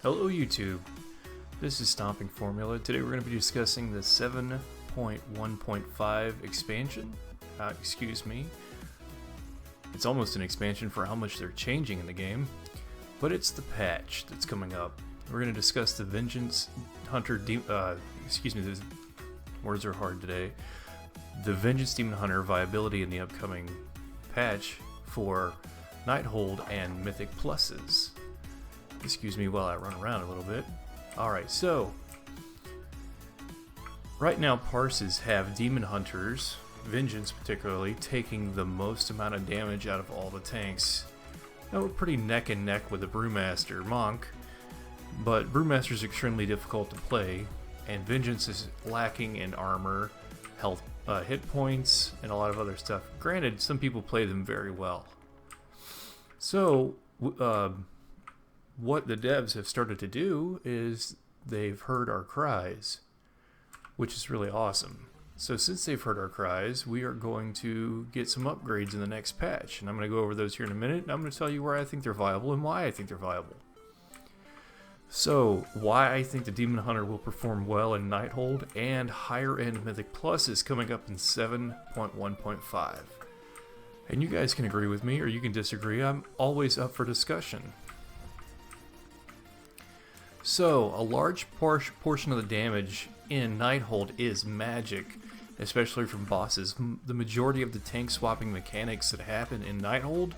Hello YouTube, this is Stomping Formula. Today we're going to be discussing the 7.1.5 expansion. Excuse me. It's almost an expansion for how much they're changing in the game, but it's the patch that's coming up. We're going to discuss the Vengeance Hunter, excuse me, these words are hard today. The Vengeance Demon Hunter viability in the upcoming patch for Nighthold and Mythic Pluses. Excuse me while I run around a little bit. Alright, so right now parses have Demon Hunters, Vengeance particularly, taking the most amount of damage out of all the tanks. Now we're pretty neck and neck with the Brewmaster Monk, but Brewmaster is extremely difficult to play, and Vengeance is lacking in armor, health, hit points, and a lot of other stuff. Granted, some people play them very well. So, what the devs have started to do is they've heard our cries, which is really awesome. So since they've heard our cries, we are going to get some upgrades in the next patch, and I'm going to go over those here in a minute, and I'm going to tell you where I think they're viable and why I think they're viable. So, why I think the Demon Hunter will perform well in Nighthold and higher end Mythic Plus is coming up in 7.1.5. And you guys can agree with me or you can disagree. I'm always up for discussion. So, a large portion of the damage in Nighthold is magic, especially from bosses. The majority of the tank swapping mechanics that happen in Nighthold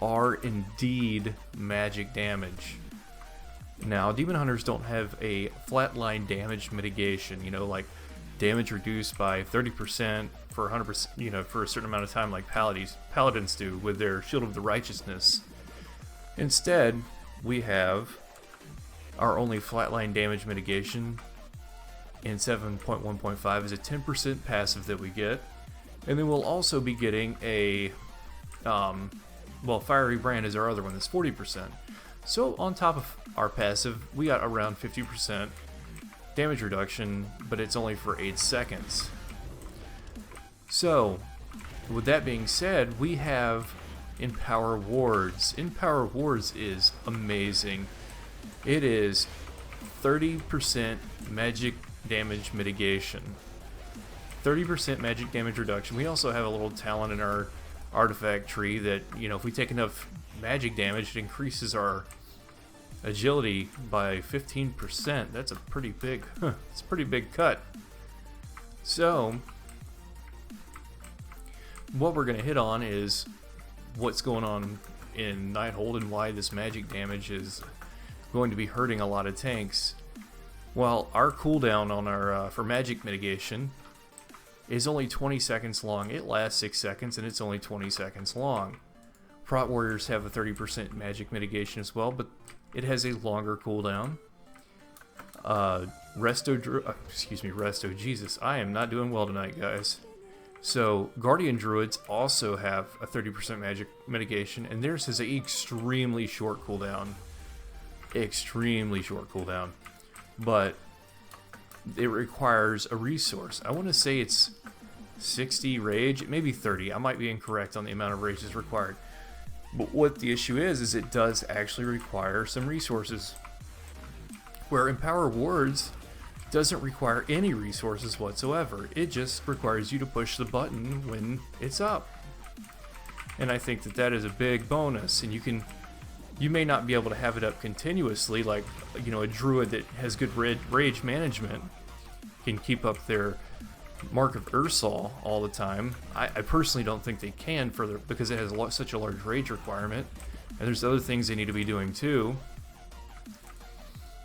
are indeed magic damage. Now, Demon Hunters don't have a flatline damage mitigation, you know, like damage reduced by 30% for 100%, you know, for a certain amount of time like Paladins do with their Shield of the Righteousness. Instead, we have our only flatline damage mitigation in 7.1.5 is a 10% passive that we get, and then we'll also be getting a, well, Fiery Brand is our other one that's 40%. So on top of our passive, we got around 50% damage reduction, but it's only for 8 seconds. So, with that being said, we have Empower Wards. Empower Wards is amazing. It is 30% magic damage mitigation, 30% magic damage reduction. We also have a little talent in our artifact tree that, you know, if we take enough magic damage, it increases our agility by 15%. That's a pretty big, it's a pretty big cut. So, what we're going to hit on is what's going on in Nighthold and why this magic damage is going to be hurting a lot of tanks. Well, our cooldown on our for magic mitigation is only 20 seconds long. It lasts 6 seconds and it's only 20 seconds long. Prot Warriors have a 30% magic mitigation as well, but it has a longer cooldown. Resto, Jesus, I am not doing well tonight, guys. So, Guardian Druids also have a 30% magic mitigation, and theirs has an extremely short cooldown. Extremely short cooldown, but it requires a resource. I want to say it's 60 rage, it may be 30. I might be incorrect on the amount of rage that's required, but what the issue is it does actually require some resources, where Empower Wards doesn't require any resources whatsoever. It just requires you to push the button when it's up, and I think that that is a big bonus. And you may not be able to have it up continuously, like, you know, a druid that has good rage management can keep up their Mark of Ursal all the time. I personally don't think they can because it has such a large rage requirement, and there's other things they need to be doing too.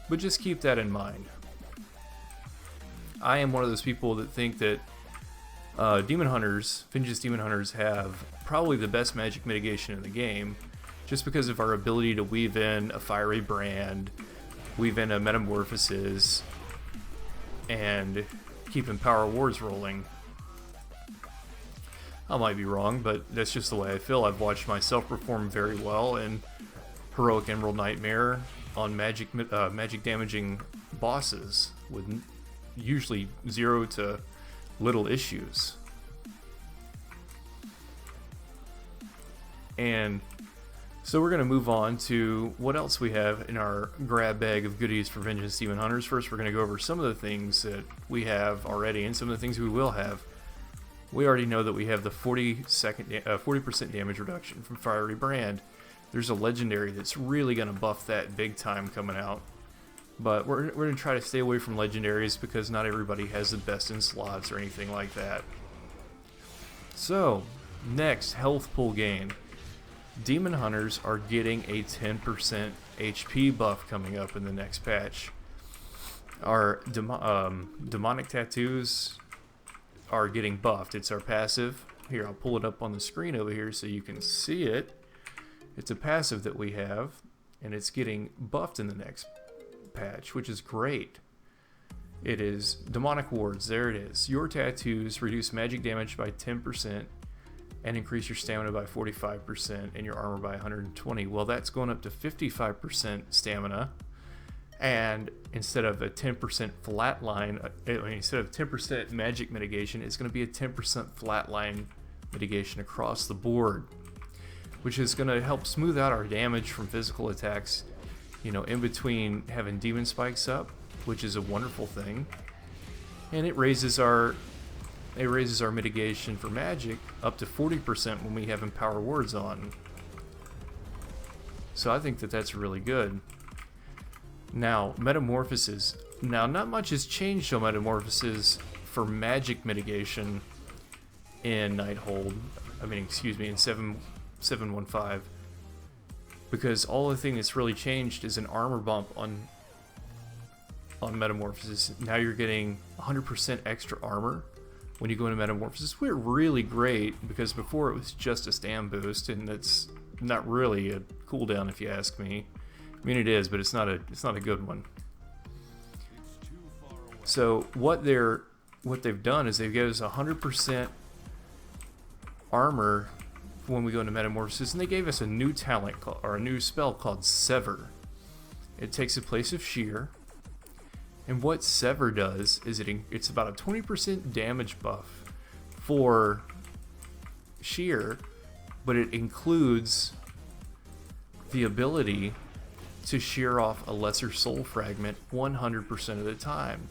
But just keep that in mind. I am one of those people that think that Demon Hunters, Vengeance Demon Hunters, have probably the best magic mitigation in the game, just because of our ability to weave in a Fiery Brand, weave in a Metamorphosis, and keep Empower Wards rolling. I might be wrong, but that's just the way I feel. I've watched myself perform very well in Heroic Emerald Nightmare on magic damaging bosses with usually 0 to little issues. And So we're going to move on to what else we have in our grab bag of goodies for Vengeance Demon Hunters. First, we're going to go over some of the things that we have already and some of the things we will have. We already know that we have the 40% damage reduction from Fiery Brand. There's a legendary that's really going to buff that big time coming out. But we're going to try to stay away from legendaries because not everybody has the best in slots or anything like that. So, next, health pool gain. Demon Hunters are getting a 10% HP buff coming up in the next patch. Our demonic tattoos are getting buffed. It's our passive. Here, I'll pull it up on the screen over here so you can see it. It's a passive that we have, and it's getting buffed in the next patch, which is great. It is demonic wards. There it is. Your tattoos reduce magic damage by 10%. And increase your stamina by 45% and your armor by 120. Well, that's going up to 55% stamina, and instead of a 10% flat line, instead of 10% magic mitigation, it's going to be a 10% flat line mitigation across the board, which is going to help smooth out our damage from physical attacks, you know, in between having demon spikes up, which is a wonderful thing, and it raises our mitigation for magic up to 40% when we have Empower Wards on. So I think that that's really good. Now, Metamorphosis. Now, not much has changed on Metamorphosis for magic mitigation in Nighthold. In 7.1.5. Because all the thing that's really changed is an armor bump on Metamorphosis. Now you're getting 100% extra armor when you go into Metamorphosis. We're really great, because before it was just a stam boost, and that's not really a cooldown if you ask me. I mean, it is, but it's not a good one. So what they've done is they've given us 100% armor when we go into Metamorphosis, and they gave us a new talent or a new spell called Sever. It takes the place of Shear. And what Sever does is it's about a 20% damage buff for Shear, but it includes the ability to shear off a lesser soul fragment 100% of the time.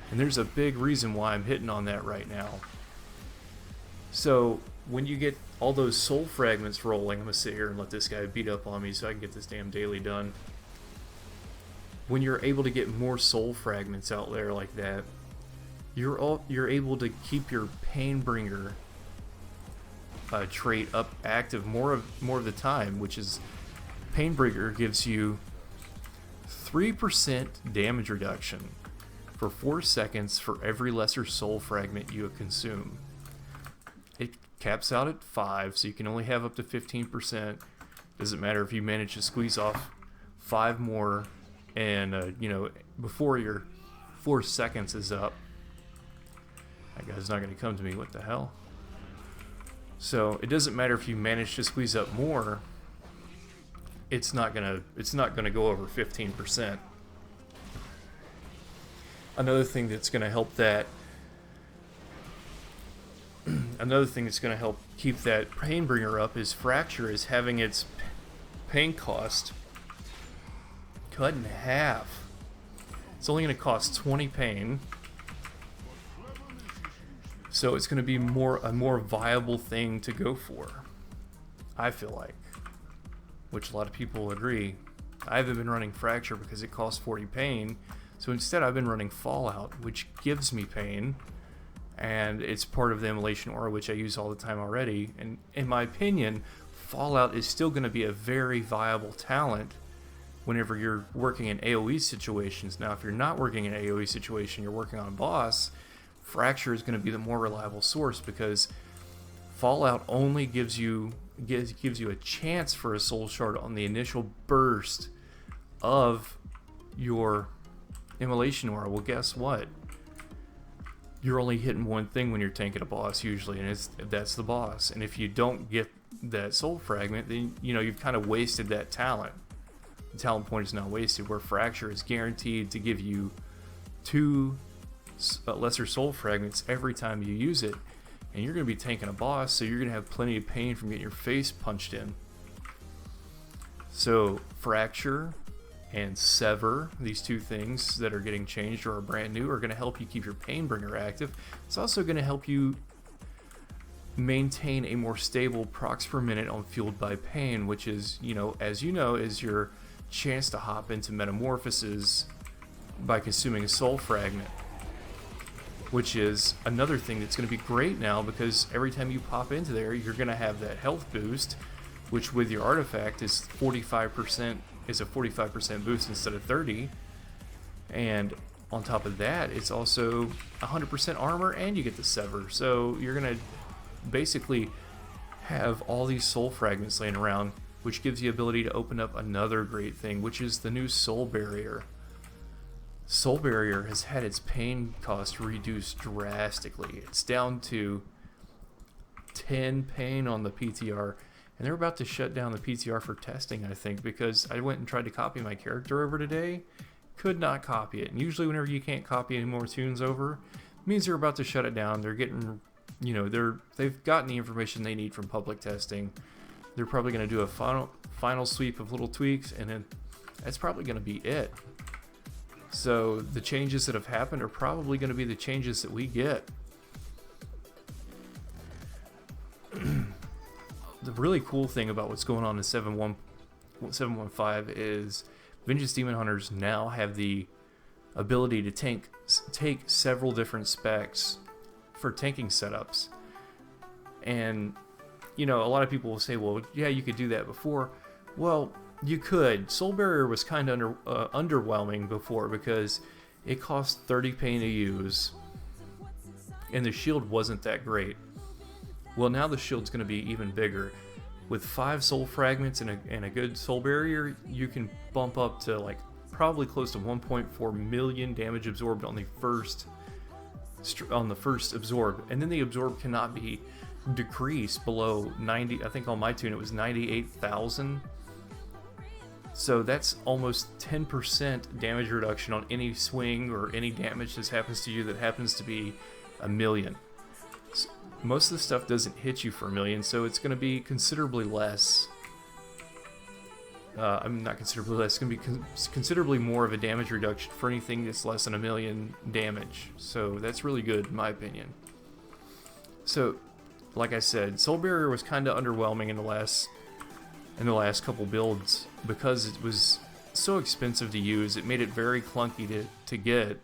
And there's a big reason why I'm hitting on that right now. So when you get all those soul fragments rolling, I'm going to sit here and let this guy beat up on me so I can get this damn daily done. When you're able to get more soul fragments out there like that, you're able to keep your Painbringer trait up active more of the time, which is Painbringer gives you 3% damage reduction for 4 seconds for every lesser soul fragment you consume. It caps out at 5, so you can only have up to 15%. Doesn't matter if you manage to squeeze off 5 more. And, before your 4 seconds is up. That guy's not going to come to me. What the hell? So, it doesn't matter if you manage to squeeze up more. It's not gonna go over 15%. Another thing that's going to help that... Another thing that's going to help keep that Painbringer up is Fracture is having its pain cost cut in half. It's only going to cost 20 pain, so it's going to be a more viable thing to go for, I feel like, which a lot of people agree. I haven't been running Fracture because it costs 40 pain, so instead I've been running Fallout, which gives me pain, and it's part of the Immolation Aura, which I use all the time already. And in my opinion, Fallout is still going to be a very viable talent whenever you're working in AoE situations. Now, if you're not working in an AoE situation, you're working on a boss, Fracture is going to be the more reliable source, because Fallout only gives you a chance for a soul shard on the initial burst of your Immolation Aura. Well, guess what? You're only hitting one thing when you're tanking a boss usually, and that's the boss. And if you don't get that soul fragment, then you've kind of wasted that talent. The talent point is not wasted, where Fracture is guaranteed to give you 2 lesser soul fragments every time you use it, and you're going to be tanking a boss, so you're going to have plenty of pain from getting your face punched in. So Fracture and Sever, these two things that are getting changed or are brand new, are going to help you keep your Painbringer active. It's also going to help you maintain a more stable procs per minute on Fueled by Pain, which is, as you know, is your chance to hop into Metamorphoses by consuming a Soul Fragment, which is another thing that's going to be great now, because every time you pop into there, you're going to have that health boost, which with your artifact is 45%, is a 45% boost instead of 30, and on top of that, it's also 100% armor, and you get the Sever. So you're gonna basically have all these soul fragments laying around, which gives you the ability to open up another great thing, which is the new Soul Barrier. Soul Barrier has had its pain cost reduced drastically. It's down to 10 pain on the PTR. And they're about to shut down the PTR for testing, I think, because I went and tried to copy my character over today. Could not copy it. And usually whenever you can't copy any more tunes over, it means they're about to shut it down. They're getting, they've gotten the information they need from public testing. They're probably going to do a final sweep of little tweaks, and then that's probably going to be it. So the changes that have happened are probably going to be the changes that we get. The really cool thing about what's going on in 7.15 is Vengeance Demon Hunters now have the ability to take several different specs for tanking setups. And, a lot of people will say, well, yeah, you could do that before. Well, you could. Soul Barrier was kind of underwhelming before because it cost 30 pain to use, and the shield wasn't that great. Well, now the shield's going to be even bigger. With 5 soul fragments and a good soul barrier, you can bump up to probably close to 1.4 million damage absorbed on the first absorb, and then the absorb cannot be decreased below 90. I think on my tune it was 98,000. So that's almost 10% damage reduction on any swing or any damage that happens to you that happens to be a million. Most of the stuff doesn't hit you for a million, so it's going to be considerably less. Not considerably less. It's going to be considerably more of a damage reduction for anything that's less than a million damage. So that's really good, in my opinion. So, like I said, Soul Barrier was kind of underwhelming in the last couple builds because it was so expensive to use. It made it very clunky to get.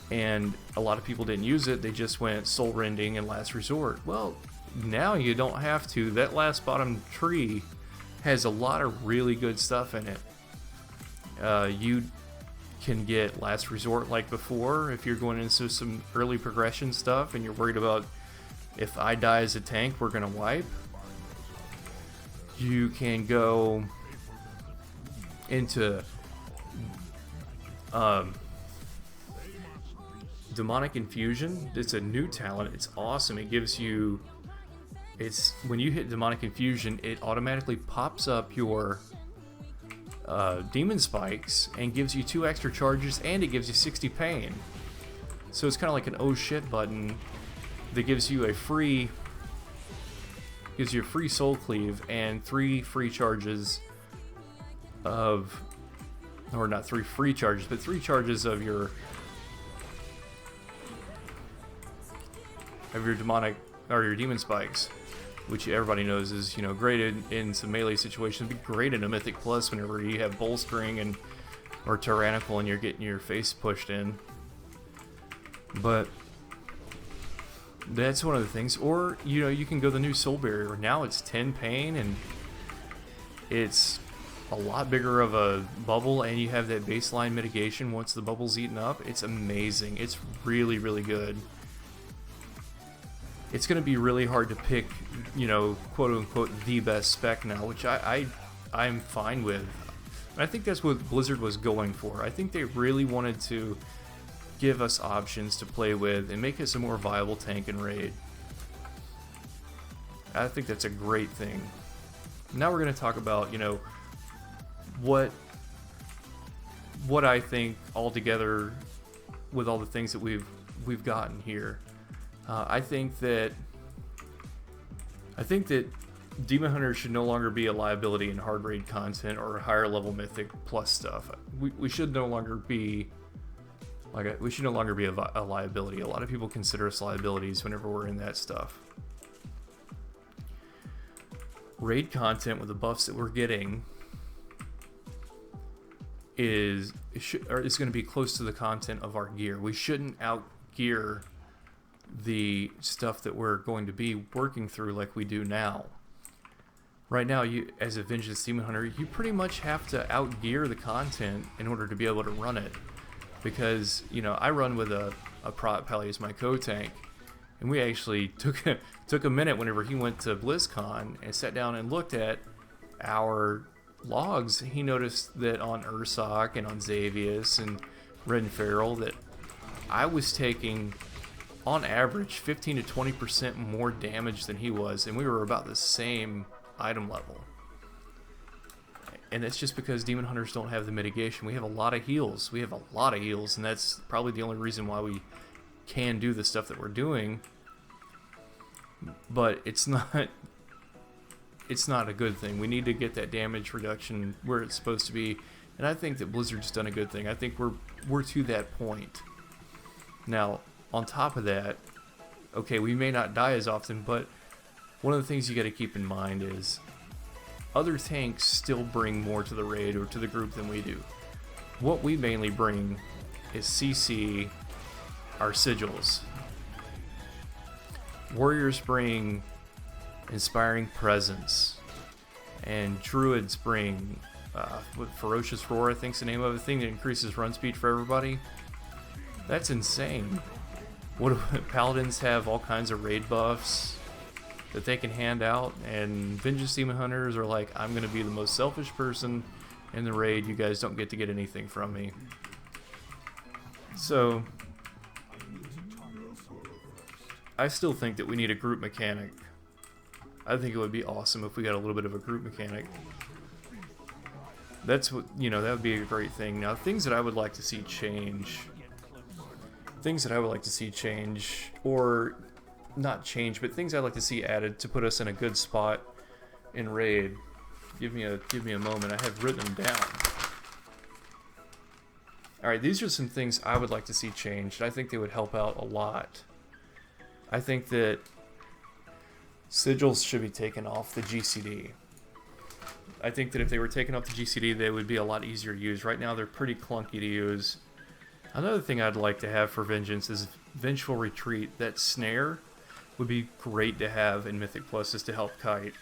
And a lot of people didn't use it. They just went Soul Rending and Last Resort. Well, now you don't have to. That last bottom tree has a lot of really good stuff in it. You can get Last Resort like before if you're going into some early progression stuff and you're worried about, if I die as a tank, we're going to wipe. You can go into Demonic Infusion. It's a new talent. It's awesome. It gives you, when you hit Demonic Infusion, it automatically pops up your demon spikes and gives you 2 extra charges, and it gives you 60 pain. So it's kind of like an oh shit button that gives you a free soul cleave and 3 free charges of, or not 3 free charges, but 3 charges of your demonic or your demon spikes, which everybody knows is great in some melee situations. It'd be great in a Mythic Plus whenever you have bolstering or tyrannical and you're getting your face pushed in. But that's one of the things. Or you can go the new Soul Barrier. Now it's 10 pain and it's a lot bigger of a bubble, and you have that baseline mitigation once the bubble's eaten up. It's amazing. It's really, really good. It's going to be really hard to pick, quote unquote, the best spec now, which I'm fine with. And I think that's what Blizzard was going for. I think they really wanted to give us options to play with and make us a more viable tank and raid. I think that's a great thing. Now we're going to talk about, what I think altogether with all the things that we've gotten here. I think that Demon Hunters should no longer be a liability in hard raid content or higher level Mythic plus stuff. We should no longer be we should no longer be a liability. A lot of people consider us liabilities whenever we're in that stuff. Raid content with the buffs that we're getting is going to be close to the content of our gear. We shouldn't out-gear the stuff that we're going to be working through like we do now. Right now, you, as a Vengeance Demon Hunter, you pretty much have to out-gear the content in order to be able to run it. Because, you know, I run with a Prot Pally as my co-tank, and we actually took a minute whenever he went to BlizzCon and sat down and looked at our logs. He noticed that on Ursoc and on Xavius and Red and Feral that I was taking, on average, 15 to 20% more damage than he was, and we were about the same item level. And that's just because Demon Hunters don't have the mitigation. We have a lot of heals. And that's probably the only reason why we can do the stuff that we're doing. But it's not a good thing. We need to get that damage reduction where it's supposed to be. And I think that Blizzard's done a good thing. I think we're to that point. Now, on top of that, okay, we may not die as often, but one of the things you got to keep in mind is other tanks still bring more to the raid or to the group than we do. What we mainly bring is CC, our sigils. Warriors bring Inspiring Presence, and Druids bring Ferocious Roar, I think's the name of the thing that increases run speed for everybody. That's insane. Paladins have all kinds of raid buffs that they can hand out, and Vengeance Demon Hunters are like, I'm gonna be the most selfish person in the raid, you guys don't get to get anything from me. So I still think that we need a group mechanic. I think it would be awesome if we got a little bit of a group mechanic. That's what, you know, that would be a great thing. Now, things that I would like to see change, or not change, but things I'd like to see added to put us in a good spot in raid. Give me a moment. I have written them down. All right, these are some things I would like to see changed. I think they would help out a lot. I think that sigils should be taken off the GCD. I think that if they were taken off the GCD, they would be a lot easier to use. Right now, they're pretty clunky to use. Another thing I'd like to have for Vengeance is Vengeful Retreat. That snare would be great to have in Mythic Plus, just to help kite.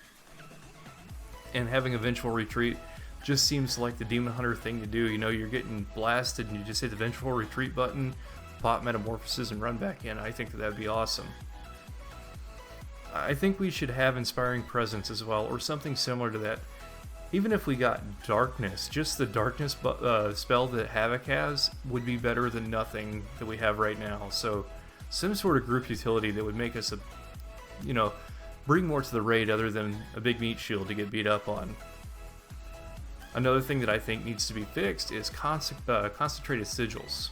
And having a Vengeful Retreat just seems like the Demon Hunter thing to do. You know, you're getting blasted and you just hit the Vengeful Retreat button, pop Metamorphosis, and run back in. I think that would be awesome. I think we should have Inspiring Presence as well, or something similar to that. Even if we got Darkness, just the Darkness spell that Havoc has would be better than nothing that we have right now. So some sort of group utility that would make us, bring more to the raid other than a big meat shield to get beat up on. Another thing that I think needs to be fixed is concentrated sigils.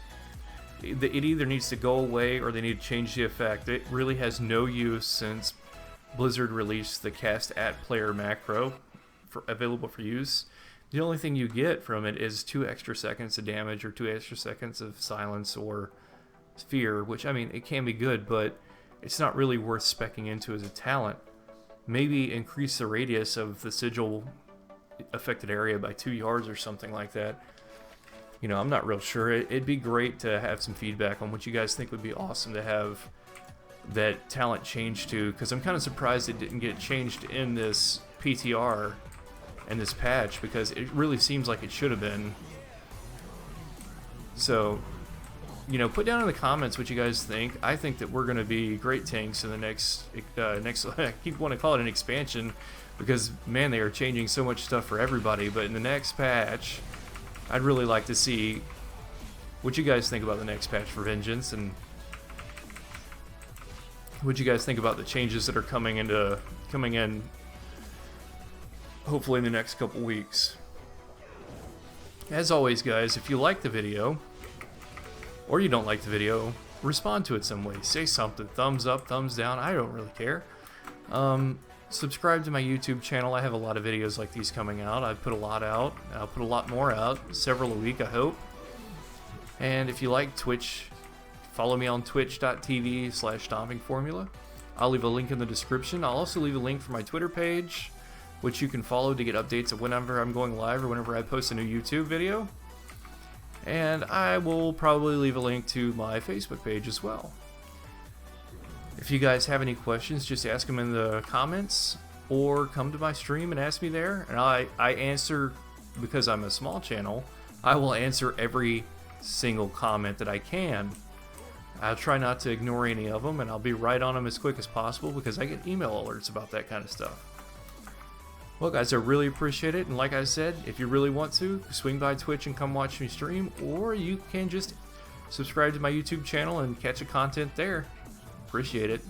It either needs to go away or they need to change the effect. It really has no use since Blizzard released the cast at player macro available for use. The only thing you get from it is 2 extra seconds of damage or 2 extra seconds of silence or fear, which, I mean, it can be good, but it's not really worth speccing into as a talent. Maybe increase the radius of the sigil affected area by 2 yards or something like that. You know, I'm not real sure. It'd be great to have some feedback on what you guys think would be awesome to have that talent changed to, because I'm kind of surprised it didn't get changed in this PTR and this patch, because it really seems like it should have been. So, you know, put down in the comments what you guys think. I think that we're going to be great tanks in the next I keep wanting to call it an expansion, because, man, they are changing so much stuff for everybody. But in the next patch, I'd really like to see what you guys think about the next patch for Vengeance, and what you guys think about the changes that are coming in hopefully in the next couple weeks. As always, guys, if you like the video or you don't like the video, respond to it some way. Say something. Thumbs up, thumbs down. I don't really care. subscribe to my YouTube channel. I have a lot of videos like these coming out. I've put a lot out. I'll put a lot more out, several a week, I hope. And if you like Twitch, follow me on twitch.tv/stompingformula. I'll leave a link in the description. I'll also leave a link for my Twitter page, which you can follow to get updates of whenever I'm going live or whenever I post a new YouTube video. And I will probably leave a link to my Facebook page as well. If you guys have any questions, just ask them in the comments or come to my stream and ask me there. And I answer, because I'm a small channel, I will answer every single comment that I can. I'll try not to ignore any of them, and I'll be right on them as quick as possible because I get email alerts about that kind of stuff. Well guys, I really appreciate it, and like I said, if you really want to, swing by Twitch and come watch me stream, or you can just subscribe to my YouTube channel and catch the content there. Appreciate it.